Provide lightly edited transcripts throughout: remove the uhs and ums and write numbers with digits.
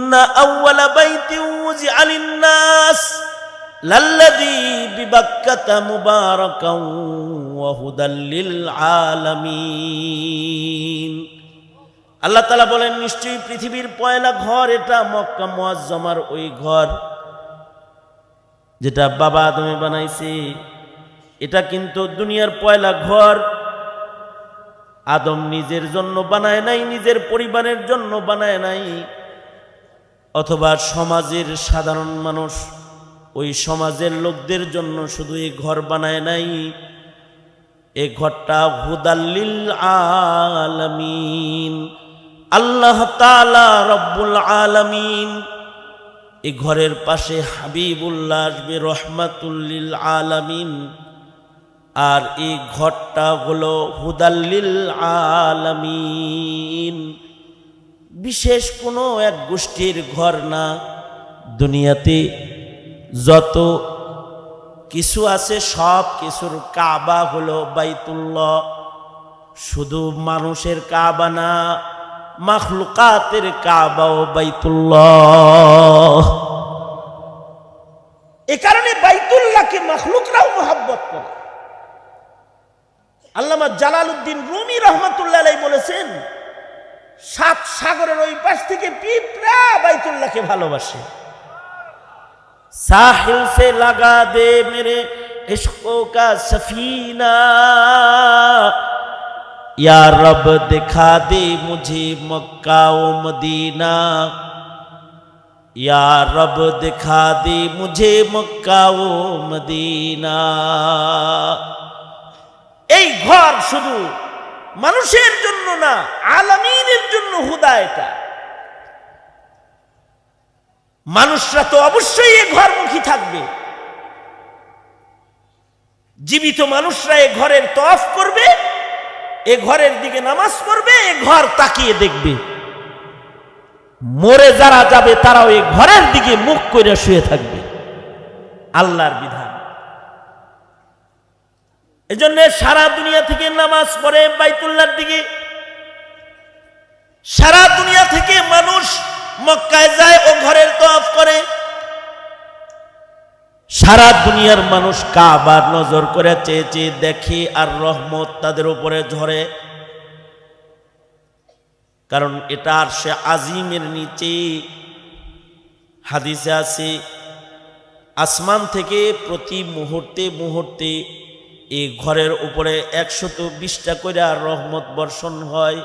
ইন্না আউওয়ালা বাইতিন উযিআ লিন-নাস লাল্লাযী বিবাক্কাতা মুবারাকান ওয়া হুদাল লিল আলামিন। আল্লাহ তাআলা বলেন, নিশ্চয়ই পৃথিবীর পয়লা ঘর এটা মক্কা মুআজ্জমার ওই ঘর যেটা বাবা আদমে বানাইছে। এটা কিন্তু দুনিয়ার পয়লা ঘর। আদম নিজের জন্য বানায় নাই, নিজের পরিবারের জন্য বানায় নাই, অথবা সমাজের সাধারণ মানুষ ওই সমাজের লোকদের জন্য শুধু এই ঘর বানায় নাই। এই ঘরটা হুদাল লিল আলামিন, আল্লাহ তাআলা রব্বুল আলামিন। এই ঘরের পাশে হাবিবুল্লাহ আসবে রহমাতুল লিল আলামিন। আর এই ঘরটা হলো হুদাল লিল আলামিন, বিশেষ কোনো এক গোষ্ঠীর ঘর না। দুনিয়াতে যত কিছু আছে সব কিছুর কাবা হলো বাইতুল্লাহ। শুধু মানুষের কাবা না, মাখলুকাতের কাবাও বাইতুল্লাহ। এ কারণে বাইতুল্লাহকে মাখলুকরাও মহব্বত করে। আল্লামা জালালউদ্দিন রুমি রহমাতুল্লাহ আলাইহি বলেছেন, 7 সাগরের ওই পাশ থেকে পিঁপড়া বাইতুল্লাহকে ভালোবাসে। साहिल से लगा दे मेरे इश्कों का सफीना, या रब दिखा दे मुझे मक्का व मदीना, या रब दिखा दे मुझे मक्का व मदीना। এই ঘর শুধু মানুষের জন্য না, আলামিনের জন্য হুদা। এটা মানুষরা তো অবশ্যই এই ঘরমুখী থাকবে। জীবিত মানুষরা এই ঘরের তওয়াফ করবে, এই ঘরের দিকে নামাজ পড়বে, এই ঘর তাকিয়ে দেখবে। মরে যারা যাবে তারাও এই ঘরের দিকে মুখ করে শুয়ে থাকবে। আল্লাহর বিধান। এজন্য সারা দুনিয়া থেকে নামাজ পড়ে বাইতুল্লাহর দিকে। সারা দুনিয়া থেকে মানুষ মক্কায় যায় ও ঘরের তওয়াফ করে। সারা দুনিয়ার মানুষ কাবার নজর করে চেয়ে চেয়ে দেখে, আর রহমত তাদের উপরে ঝরে। কারণ এটা আরশে আজিমের নিচে। হাদিসে আছে, আসমান থেকে প্রতি মুহূর্তে মুহূর্তে এই ঘরের উপরে 120টা করে রহমত বর্ষণ হয়।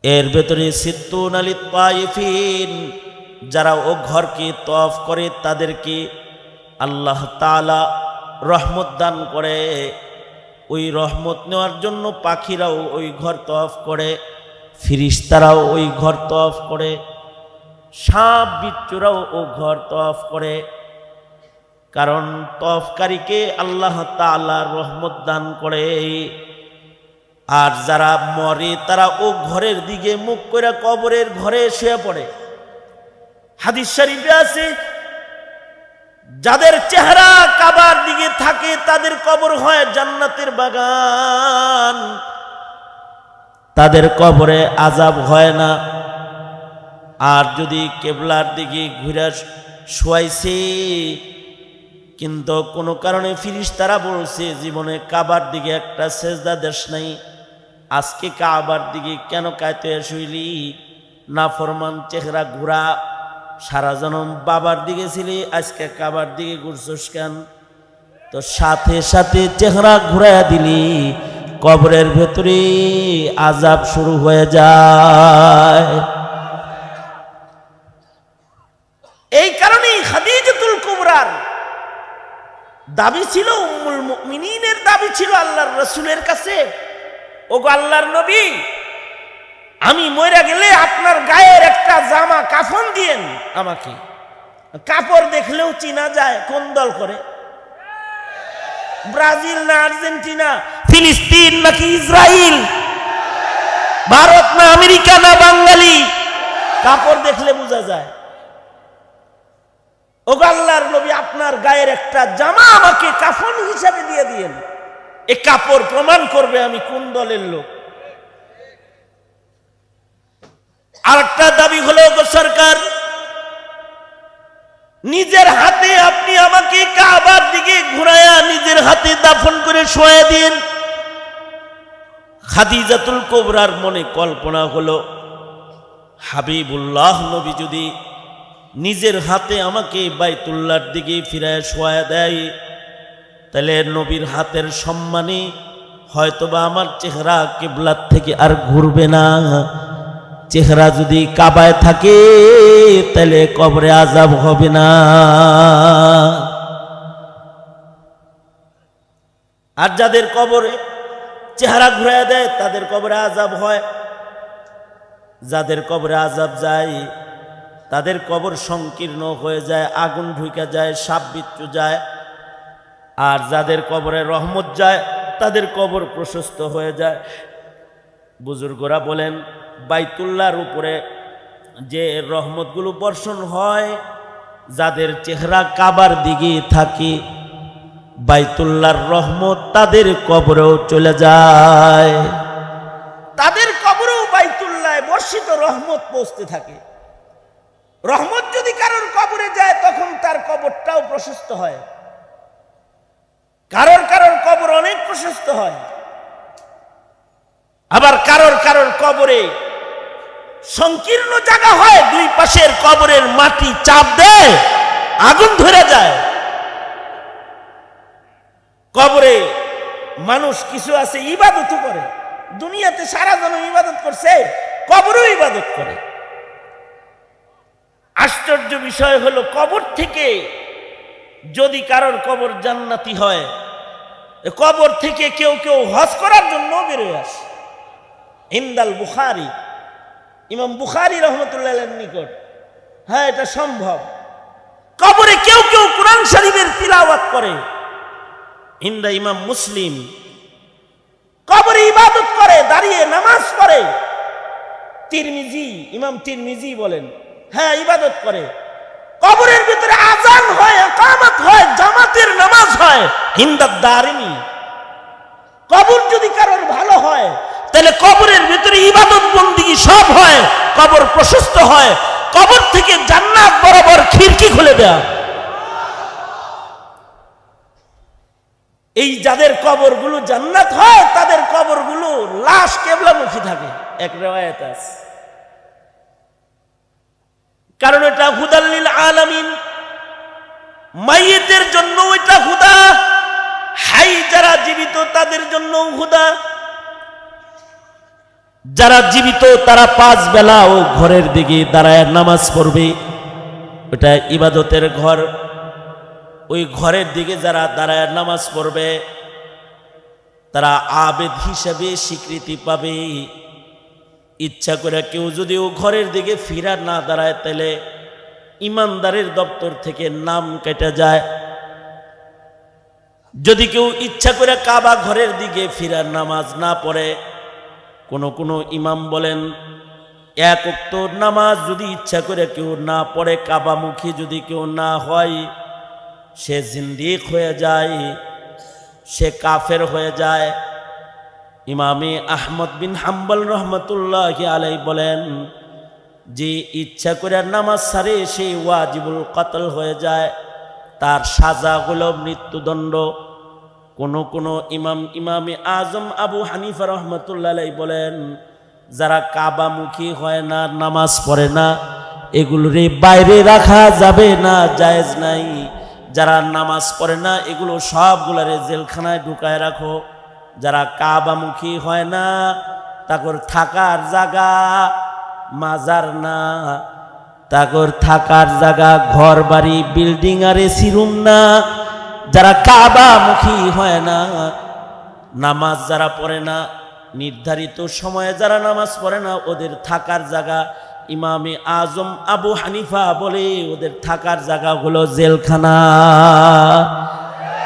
এর ভেতরে সিত্তুন আলিত তায়েফিন, যারা ও ঘরকে তওয়াফ করে তাদেরকে আল্লাহ তাআলা রহমত দান করে। ওই রহমত নেওয়ার জন্য পাখিরাও ওই ঘর তওয়াফ করে, ফিরিস্তারাও ওই ঘর তওয়াফ করে, সাপ বিচ্ছুরাও ও ঘর তওয়াফ করে। কারণ তওয়াফকারীকে আল্লাহ তাআলা রহমত দান করে। আর যারা মরে তারা ও ঘরের দিকে মুখ করে কবরের ঘরে শুয়ে পড়ে। হাদিস শরীফে আছে, যাদের চেহারা কাবার দিকে থাকে তাদের কবর হয় জান্নাতের বাগান। তাদের কবরে আযাব হয় না। আর যদি কিবলার দিকে ঘুরে শুয়াইছে, কিন্তু কোনো কারণে ফিরিস্তারা বলছে জীবনে কাবার দিকে একটা সেজদা দেশ নাই, আজকে কাবার দিকে কেন কায়তে শুইলি? নাফরমান চেহারা ঘুরা, সারা জনম বাবার দিকে ছিলি, আজকে কাবার দিকে ঘুরছস কেন? তো সাথে সাথে চেহারা ঘুরাইয়া দিলি, কবরের ভেতরে আযাব শুরু হয়ে যায়। এই কারণেই খাদিজাতুল কুবরার দাবি ছিল, উম্মুল মুমিনিনের দাবি ছিল আল্লাহর রাসূলের কাছে, ওগো আল্লাহর নবী, আমি মরে গেলে আপনার গায়ের একটা জামা কাফন দিয়েন আমাকে। কাপড় দেখলেও চিনা যায় কোন দল করে, ব্রাজিল না আর্জেন্টিনা, ফিলিস্তিন নাকি ইসরায়েল, ভারত না আমেরিকা না বাঙালি, কাপড় দেখলে বোঝা যায়। ওগো আল্লাহর নবী, আপনার গায়ের একটা জামা আমাকে কাফন হিসাবে দিয়ে দিয়েন, এ কাপড় প্রমাণ করবে আমি কোন দলের লোক। আরেকটা দাবি হলো সরকার, নিজের হাতে আপনি আমাকে কাবার দিকে ঘুরায়া নিজের হাতে দাফন করে শোয়া দিন। খাদিজাতুল কুবরার মনে কল্পনা হলো, হাবিবুল্লাহ নবী যদি নিজের হাতে আমাকে বাইতুল্লাহর দিকে ফিরায় শোয়া দেয়, তাহলে নবীর হাতের সম্মানে হয়তোবা আমার চেহারা কিবলার থেকে আর ঘুরবে না। চেহারা যদি কাবায় থাকে তাহলে কবরে আযাব হবে না। আর যাদের কবরে চেহারা ঘুরায় দেয় তাদের কবরে আযাব হয়। যাদের কবরে আযাব যায় তাদের কবর সংকীর্ণ হয়ে যায়, আগুন ঢুকে যায়, সাপ বিচ্ছু যায়। আর যাদের কবরে রহমত যায় তাদের কবর প্রশস্ত হয়ে যায়। বুজুর্গরা বলেন, বাইতুল্লাহর উপরে যে রহমতগুলো বর্ষণ হয়, যাদের চেহারা কাবার দিকে থাকে বাইতুল্লাহর রহমত তাদের কবরেও চলে যায়। তাদের কবরেও বাইতুল্লাহ বর্ষিত রহমত পৌঁছতে থাকে। রহমত যদি কারোর কবরে যায় তখন তার কবরটাও প্রশস্ত হয়। কারোর কারোর কবর অনেক প্রশস্ত হয়, আবার কারোর কারোর কবরে সংকীর্ণ জায়গা হয়, দুই পাশের কবরের মাটি চাপ দেয়, আগুন ধরে যায়। কবরে মানুষ কিছু আছে ইবাদত করে, দুনিয়াতে সারা জনম ইবাদত করছে, কবরেও ইবাদত করে। আশ্চর্য বিষয় হলো, কবর থেকে যদি কারোর কবর জান্নাতি হয়, কবর থেকে কেউ কেউ হজ করার জন্য বেরোয় আসে। ইনদাল বুখারী, ইমাম বুখারী রহমতুল্লাহ নিকট, হ্যাঁ এটা সম্ভব। কবরে কেউ কেউ কুরআন শরীফের তিলাওয়াত করে। ইন্দা ইমাম মুসলিম, কবরে ইবাদত করে, দাঁড়িয়ে নামাজ পড়ে। তিরমিজি, ইমাম তিরমিজি বলেন, হ্যাঁ ইবাদত করে। কবরের ভিতরে আজান হয়, ইকামত হয়, জামাতের নামাজ হয়। ইন্দা দারিমি, কবর যদি কারোর ভালো হয় তাহলে কবরের ভিতরে ইবাদত বন্দেগী সব হয়, কবর প্রশস্ত হয়, কবর থেকে জান্নাত বরাবর খিড়কি খুলে দেয়া। এই যাদের কবরগুলো জান্নাত হয় তাদের কবরগুলো লাশ কিবলামুখী থাকে, এক riwayat আছে। কারণ এটা হুদাল লিল আলামিন, মাইয়িতের জন্য এটা হুদা, হাই যারা জীবিত তাদের জন্য হুদা। যারা জীবিত তারা 5 বেলা ও ঘরের দিকে দাঁড়ায় নামাজ পড়বে, ওটা ইবাদতের ঘর। ওই ঘরের দিকে যারা দাঁড়ায় নামাজ পড়বে তারা আবেদ হিসেবে স্বীকৃতি পাবে। ইচ্ছা করে কেউ যদি ও ঘরের দিকে ফিরা না দাঁড়ায় তাহলে ইমানদারের দপ্তর থেকে নাম কেটে যায়। যদি কেউ ইচ্ছা করে কাবা ঘরের দিকে ফিরার নামাজ না পড়ে, কোন ইমাম বলেন এক ওয়াক্ত নামাজ যদি ইচ্ছা করে কেউ না পড়ে, কাবামুখী যদি কেউ না হয়, সে জিন্দিক হয়ে যায়, সে কাফের হয়ে যায়। ইমামে আহমদ বিন হাম্বল রহমতুল্লাহি আলাইহি বলেন, যে ইচ্ছা করে নামাজ ছাড়ে সে ওয়াজিবুল কতল হয়ে যায়, তার সাজা হলো মৃত্যুদণ্ড। কোন ইমামে আজম আবু হানিফা রহমতুল্লাহ আলাইহি বলেন, যারা কাবামুখী হয় না, নামাজ পড়ে না, এগুলোরে বাইরে রাখা যাবে না, জায়েজ নাই। যারা নামাজ পড়ে না এগুলো সবগুলারে জেলখানায় ঢুকায় রাখো। যারা কাবামুখী হয় না তাকর থাকার জায়গা মাজার না, তাকর থাকার জায়গা ঘর বাড়ি বিল্ডিং আর এসি রুম না। যারা কাবামুখী হয় না, নামাজ যারা পড়ে না, নির্ধারিত সময়ে যারা নামাজ পড়ে না, ওদের থাকার জায়গা, ইমামে আজম আবু হানিফা বলে, ওদের থাকার জায়গা হলো জেলখানা।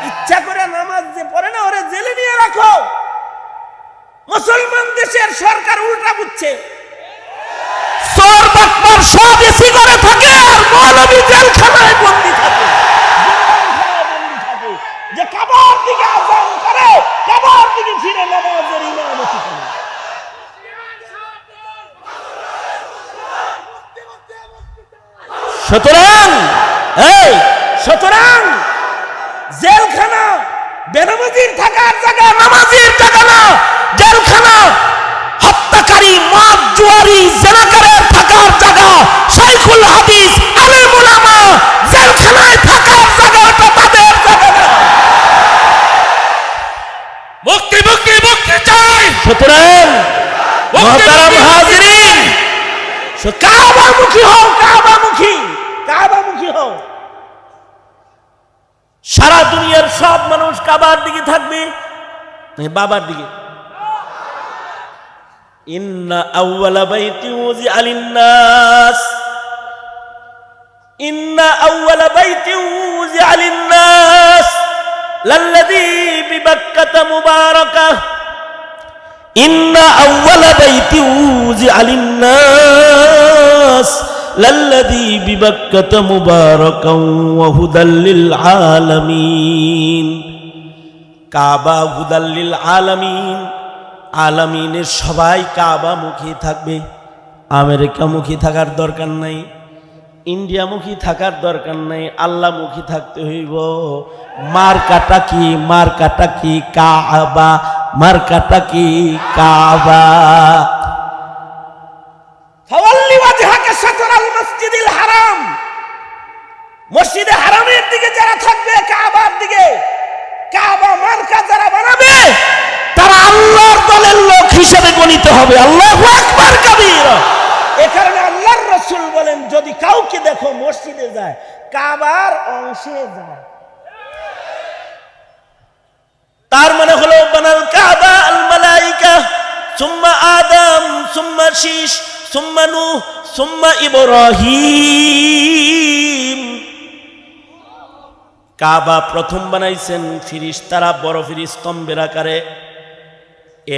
ইচ্ছা করে নামাজ যে পড়ে না ওরে জেলে নিয়ে রাখো। মুসলমান দেশের সরকার উল্টা বুঝছে, চোর বাটপার সব এসি করে থাকে আর মৌলবী জেলখানায় বন্দী থাকে। যে কাবার দিকে আযান করে, কাবার দিকে ফিরে নামাজের ইমামতি করে। সুতরাং জেলখানা বেনামাজির থাকার জায়গা, নামাজির জায়গা না। জেলখানা হত্যাকারী, মদ জুয়ারি, জেনাকারের থাকার জায়গা। শাইখুল হাদিস, আলেম উলামা জেলখানায় থাকার জায়গাটা তাদের জায়গা না। মুক্তি মুক্তি মুক্তি চাই। সুতরাং মুহতারাম হাজিরিন, কাবামুখী হও, কাবামুখী হও। সারা দুনিয়ার সব মানুষ কাবার দিকে থাকবে, বাবার দিকে। ইন্না আউওয়ালা বাইতি উযিআ লিন-নাস, ইন্না আউওয়ালা বাইতি উযিআ লিন-নাস লাল্লাযী বিবাক্কাতা মুবারাকা, ইন্না আউওয়ালা বাইতি উযিআ লিন-নাস লাল্লাযী বিবাক্কাতা মুবারাকাও ওয়া হুদাল লিল আলামিন। কাবা হুদাল লিল আলামিন, আলামিনের সবাই কাবামুখী থাকবে। আমেরিকামুখী থাকার দরকার নাই, ইন্ডিয়ামুখী থাকার দরকার নাই, আল্লাহমুখী থাকতে হইব। মার্কাটা কি? মার্কাটা কি? কাবা। মার্কাটা কি? কাবা। ফাওয়াল্লি ওয়াজহাকা শাতরাল মসজিদিল হারাম, মসজিদে হারামের দিকে যারা থাকবে, কাবার দিকে, কাবা মার্কা যারা বানাবে, তারা আল্লাহর দলের লোক হিসেবে গণিত হবে। আল্লাহু আকবার কাবীরা। এই কারণে আল্লাহর রাসূল বলেন, যদি কাউকে দেখো মসজিদে যায়, কাবার অংশে যায়, তার মানে হলো বানাল কাবা আল মালাইকা সুম্মা আদম সুম্মা শীশ সুম্মা নূহ সুম্মা ইব্রাহিম। কাবা প্রথম বানাইছেন ফিরিস্তারা, বড় ফিরিস্তম্ভের আকারে।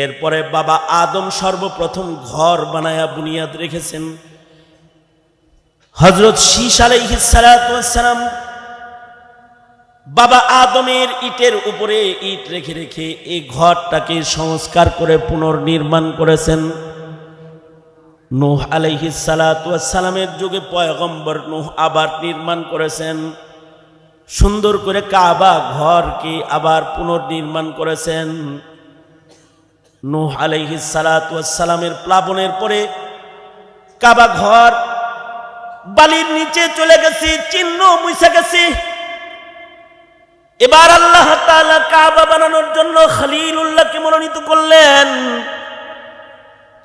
এরপরে বাবা আদম সর্বপ্রথম ঘর বানায়া বুনিয়াদ রেখেছেন। হযরত শীশ আলাইহিস সালাতু ওয়াস সালাম বাবা আদমের ইটের উপরে ইট রেখে রেখে এই ঘরটাকে সংস্কার করে পুনর্নির্মাণ করেছেন। নূহ আলাইহিস সালাতু ওয়াস সালামের যুগে পয়গম্বর নূহ আবার নির্মাণ করেছেন। সুন্দর করে কাবা ঘরকে আবার পুনর্নির্মাণ করেছেন। নূহ আলাইহিস সালাতু ওয়াস সালামের প্লাবনের পরে কাবা ঘর বালির নিচে চলে গেছে, চিহ্ন মুছে গেছে। এবার আল্লাহ তাআলা কাবা বানানোর জন্য খলিলুল্লাহকে মনোনীত করলেন,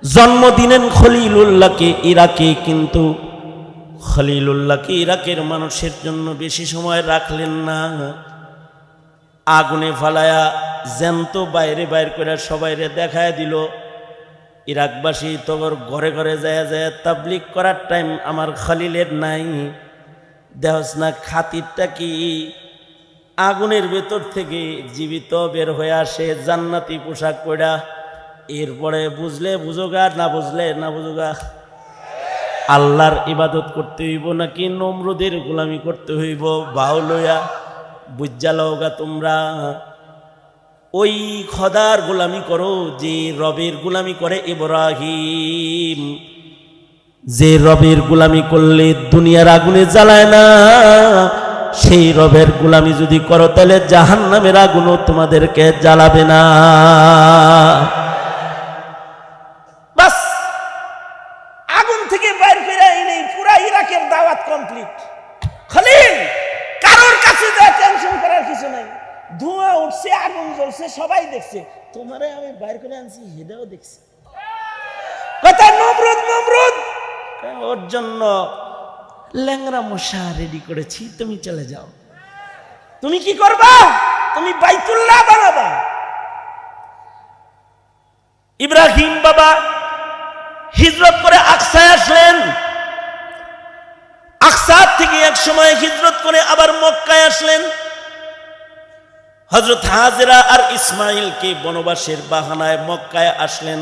জন্ম দিলেন খলিলুল্লাহকে ইরাকে। কিন্তু খলিলুল্লাহকে ইরাকের মানুষের জন্য বেশি সময় রাখলেন না। আগুনে ফালায়া জ্যান্ত বাইরে বাইর করে সবাইরে দেখায় দিল। ইরাকবাসী তোর ঘরে ঘরে যায় যায় তাবলিগ করার টাইম আমার খলিলের নাই। দেহস না খাতিরটা কি? আগুনের ভেতর থেকে জীবিত বের হয়ে আসে জান্নাতি পোশাক পরা। এরপরে বুঝলে বুঝোগা, না বুঝলে না বুঝোগা। আল্লাহর ইবাদত করতে হইব নাকি নমরুদের গোলামি করতে হইব? বাউলয়া বুঝা লওগা তোমরা। ওই খোদার গোলামি করো যে রবের গোলামি করে ইব্রাহিম। যে রবের গোলামি করলে দুনিয়ার আগুনে জ্বালায় না, সেই রবের গোলামি যদি করো তাহলে জাহান্নামের আগুনও তোমাদেরকে জ্বালাবে না। বাস আগুন থেকে বাইর করে নেই, পুরা ইরাকের দাওয়াত কমপ্লিট। খলিল কারোর কাছে যা টেনশন করার কিছু নাই। ধোঁয়া উঠছে, আগুন জ্বলছে, সবাই দেখছে। তোমারে আমি বাইর করে আনছি, হেদাও দেখছে। কথা নমরুদ নমরুদ, ওর জন্য ল্যাংরা মশা রেডি করেছি, তুমি চলে যাও। তুমি কি করবা? তুমি বাইতুল্লাহ বানাবা। ইব্রাহিম বাবা হিজরত করে আকসায় আসলেন। আকসা থেকে এক সময় হিজরত করে আবার মক্কায় আসলেন। হযরত হাজেরা আর ইসমাইলকে বনবাসের বাহানায় মক্কায় আসলেন।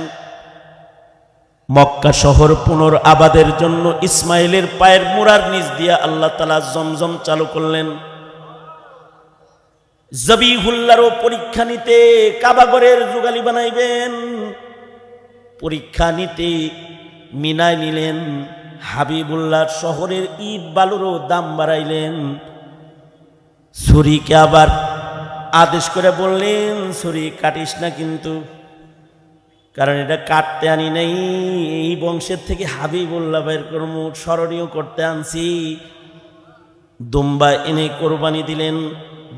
মক্কা শহর পুনর আবাদের জন্য ইসমাইলের পায়ের মুড়ার নিচ দিয়ে আল্লাহ তাআলা জমজম চালু করলেন। জবিহুল্লাহরও পরীক্ষা নিতে কাবাগরের যুগালি বানাইবেন। পরীক্ষা নিতে মিনায় নিলেন, হাবিবুল্লাহ শহরের ইট বালুরও দাম বাড়াইলেন। ছুরিকে আবার আদেশ করে বললেন, ছুরি কাটিস না কিন্তু, কারণ এটা কাটতে আনি নাই, এই বংশের থেকে হাবিবুল্লাহ বের কর্ম স্মরণীয় করতে আনছি। দুম্বা এনে কোরবানি দিলেন,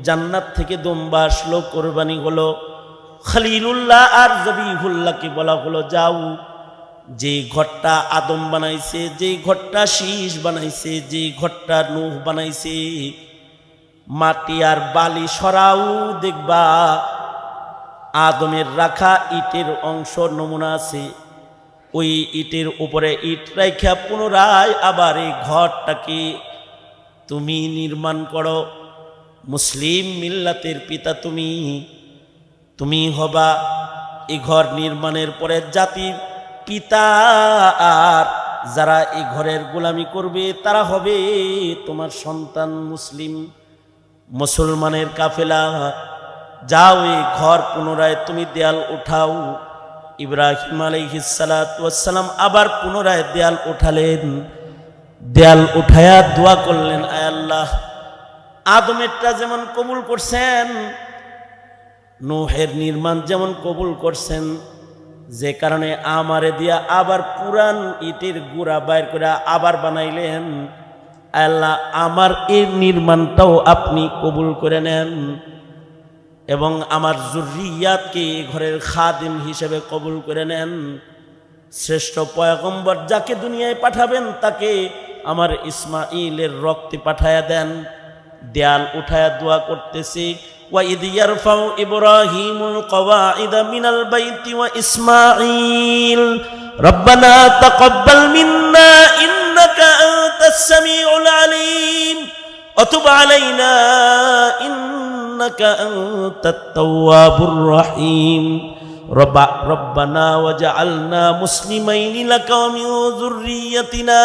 জান্নাত থেকে দুম্বা আসলো, কোরবানি হলো। খলিলুল্লাহ আর জবিহুল্লাহকে বলা হলো, যাও, যে ঘরটা আদম বানাইছে, যে ঘরটা শীষ বানাইছে, যে ঘরটা নূহ বানাইছে, মাটি আর বালি সরাও, দেখবা আদমের রাখা ইটের অংশ নমুনা আছে, ওই ইটের উপরে ইট রাখা পুনরায় আবার এই ঘরটাকে তুমি নির্মাণ করো। মুসলিম মিল্লাতের পিতা তুমি হবা এই ঘর নির্মাণের পরে জাতির পিতা, আর যারা এই ঘরের গোলামি করবে তারা হবে তোমার সন্তান মুসলমানের কাফেলা। যাও, এই ঘর পুনরায় তুমি দেয়াল উঠাও। ইব্রাহিম আলাইহিস সালাতু ওয়াস সালাম আবার পুনরায় দেয়াল উঠালেন, দেয়াল উঠায়া দোয়া করলেন, আয় আল্লাহ, আদমেরটা যেমন কবুল করছেন, নূহের নির্মাণ যেমন কবুল করছেন, যে কারণে আমারে দিয়া আবার পুরান ইটের গুড়া বাইর করে আবার বানাইলেন, আল্লাহ আমার এই নির্মাণটাও আপনি কবুল করে নেন এবং আমার যুররিয়াতকে ঘরের খাদিম হিসেবে কবুল করে নেন। শ্রেষ্ঠ পয়গম্বর যাকে দুনিয়ায় পাঠাবেন তাকে আমার ইসমাইলের রক্তে পাঠায়া দেন। দেয়াল উঠায়া দোয়া করতেছি, وَإِذْ يَرْفَعُ إِبْرَاهِيمُ الْقَوَاعِدَ مِنَ الْبَيْتِ وَإِسْمَاعِيلُ رَبَّنَا تَقَبَّلْ مِنَّا إِنَّكَ أَنْتَ السَّمِيعُ الْعَلِيمُ وَتُبْ عَلَيْنَا إِنَّكَ أَنْتَ التَّوَّابُ الرَّحِيمُ رَبَّنَا وَاجْعَلْنَا مُسْلِمَيْنِ لَكَ وَمِنْ ذُرِّيَّتِنَا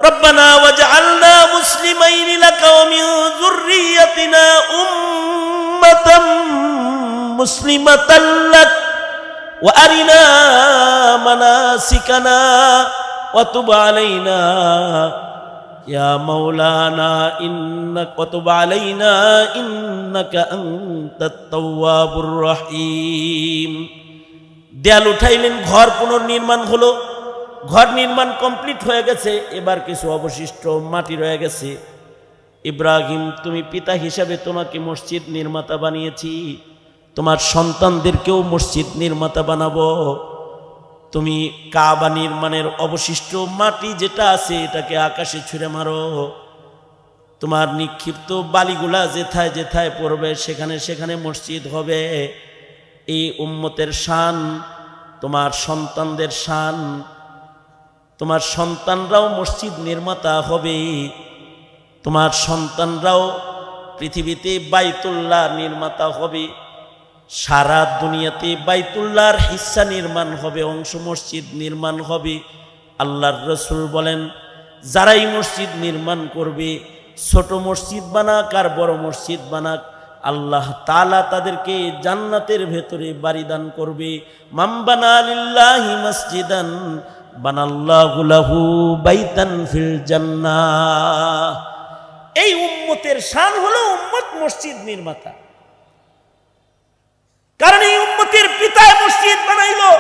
ربنا واجعلنا مسلمين لك ومن ذريتنا أمة مسلمة لك وأرنا مناسكنا وتب علينا يا مولانا إنك وتب علينا إنك أنت التواب الرحيم। দেয়াল উঠাইলেন, ঘর পুনর্নির্মাণ হলো। ঘর নির্মাণ কমপ্লিট হয়ে গেছে, এবার কিছু অবশিষ্ট মাটি রয়ে গেছে। ইব্রাহিম, তুমি পিতা হিসাবে তোমাকে মসজিদ নির্মাতা বানিয়েছি, তোমার সন্তানদেরকেও মসজিদ নির্মাতা বানাবো। তুমি কাবা নির্মাণের অবশিষ্ট মাটি যেটা আছে এটাকে আকাশে ছুঁড়ে মারো। তোমার নিক্ষিপ্ত বালিগুলা যেথায় যেথায় পড়বে সেখানে সেখানে মসজিদ হবে। এই উম্মতের শান, তোমার সন্তানদের শান, তোমার সন্তানরাও মসজিদ নির্মাতা হবে, তোমার সন্তানরাও পৃথিবীতে বাইতুল্লাহ নির্মাতা হবে, সারা দুনিয়াতে বাইতুল্লাহর হিস্সা নির্মাণ হবে, অংশ মসজিদ নির্মাণ হবে। আল্লাহর রসুল বলেন, যারাই মসজিদ নির্মাণ করবে, ছোট মসজিদ বানাক আর বড় মসজিদ বানাক, আল্লাহ তাআলা তাদেরকে জান্নাতের ভেতরে বাড়ি দান করবে। মান বানা লিল্লাহি মসজিদান বানাল্লাহু লাহু বাইতান ফিল জান্নাহ। এই উম্মতের শান হলো উম্মত মসজিদ নির্মাতা, কারণ এই উম্মতের পিতা মসজিদ বানাইলো।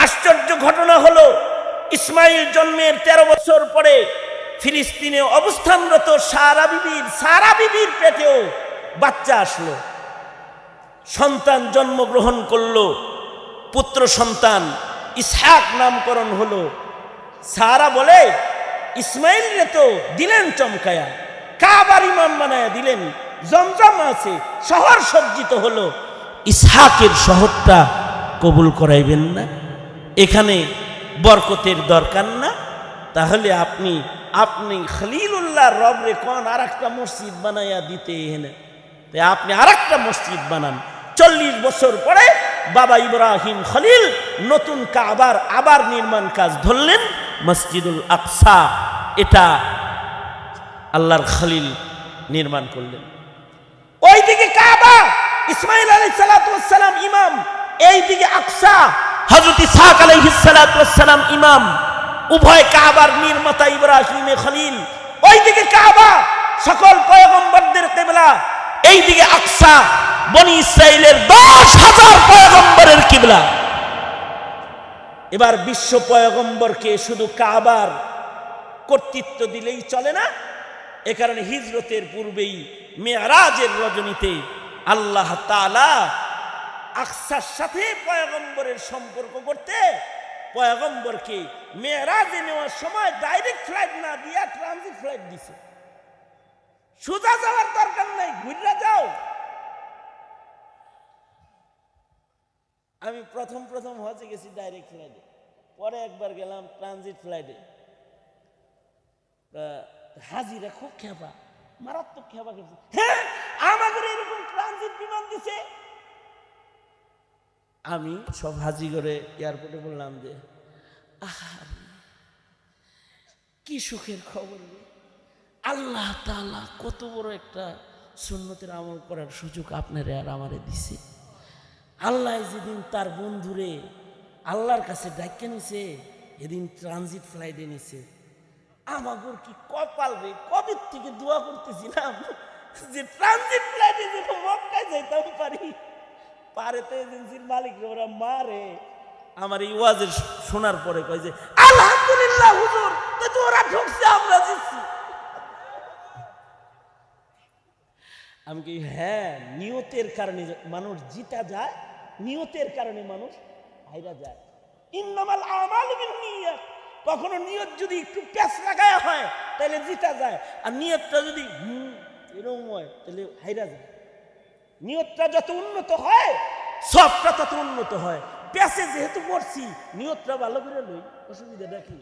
আশ্চর্য ঘটনা হলো, ইসমাইল জন্মের 13 বছর পরে ফিলিস্তিনে অবস্থানরত সারা বিবির পেটেও বাচ্চা আসলো, সন্তান জন্মগ্রহণ করলো, পুত্র সন্তান ইসহাক নামকরণ হলো। সারা বলে, ইসমাইল রে তো দিলেন চমকায়া, কাবার ইমাম বানায়া দিলেন, জমজম আছে, শহর সজ্জিত হলো, ইসহাকের শহরটা কবুল করাইবেন না? এখানে বরকতের দরকার না? তাহলে আপনি খলিলুল্লাহ রব রে কোন আর একটা মসজিদ বানাইয়া দিতে এনে, তাই আপনি আর একটা মসজিদ বানান। 40 বছর পরে বাবা ইব্রাহিম খলিল নতুন কাবার আবার নির্মাণ কাজ ধরলেন, মসজিদুল আকসা, এটা আল্লাহর খলিল নির্মাণ করলেন। ওইদিকে কাবা, ইসমাইল আলাইহিস সালাতু ওয়াস সালাম ইমাম, এইদিকে আকসা, হযরত ইসহাক আলাইহিস সালাতু ওয়াস সালাম ইমাম। উভয় কাবার নির্মাতা ইব্রাহিম খলিল, ওইদিকে কাবা সকল পয়গম্বরদের কিবলা, এইদিকে আকসা বনি ইসরাইলের 10,000 পয়গম্বরের কিবলা। এবার বিশ্ব পয়গম্বরকে শুধু কাবার কর্তৃত্ব দিলেই চলে না, এ কারণে হিজরতের পূর্বেই মেরাজের রজনীতে আল্লাহ তাআলা আকসার সাথে পয়গম্বরের সম্পর্ক করতে পয়গম্বরকে মেরাজে নেওয়ার সময় ডাইরেক্ট ফ্লাইট না দিয়া ট্রানজিট ফ্লাইট দিছে। সোজা যাওয়ার দরকার নাই, ঘুরে যাও। আমি প্রথম হজে গেছি ডাইরেক্ট ফ্লাইটে, পরে একবার গেলাম ট্রানজিট ফ্লাইটে। হাজিরা খুব খেপা, মারাত্মক খেপা গেছে। হ্যাঁ, আমাদের এরকম ট্রানজিট বিমান দিছে। আমি সব হাজি করে এয়ারপোর্টে বললাম যে কি সুখের খবর, আল্লাহ তাআলা কত বড় একটা সুন্নতের আমল করার সুযোগ আপনারে আর আমারে দিছে। আল্লাহ যেদিন তার বন্ধুরে আল্লাহর কাছে ডাইকা নিছে, এদিন ট্রানজিট ফ্লাইটে নিছে। আমাগর কি কপাল রে, কবে থেকে দোয়া করতেছিলাম যে ট্রানজিট ফ্লাইটে যেন মক্কায় যাইতাম পারি। পারে তো এজেন্সির মালিক ওরা মারে। আমার এই ওয়াজের শোনার পরে কয় যে আলহামদুলিল্লাহ হুজুর, তো ওরা ঢুকছে, আমরা জিতছি। আমি কি হ্যাঁ, নিয়তের কারণে মানুষ জিতা যায়, নিয়তের কারণে মানুষ হাইরা যায়। ইন্নামাল আমালু বিন্নিয়াত। কখনো নিয়ত যদি একটু প্যাচ লাগায় হয় তাহলে জিতা যায়, আর নিয়তটা যদি এরকম হয় তাহলে হাইরা যায়। নিয়তটা যত উন্নত হয় সবটা তত উন্নত হয়। প্যাচে যেহেতু পড়ছি, নিয়তটা ভালো করে লই, অসুবিধাটা কি?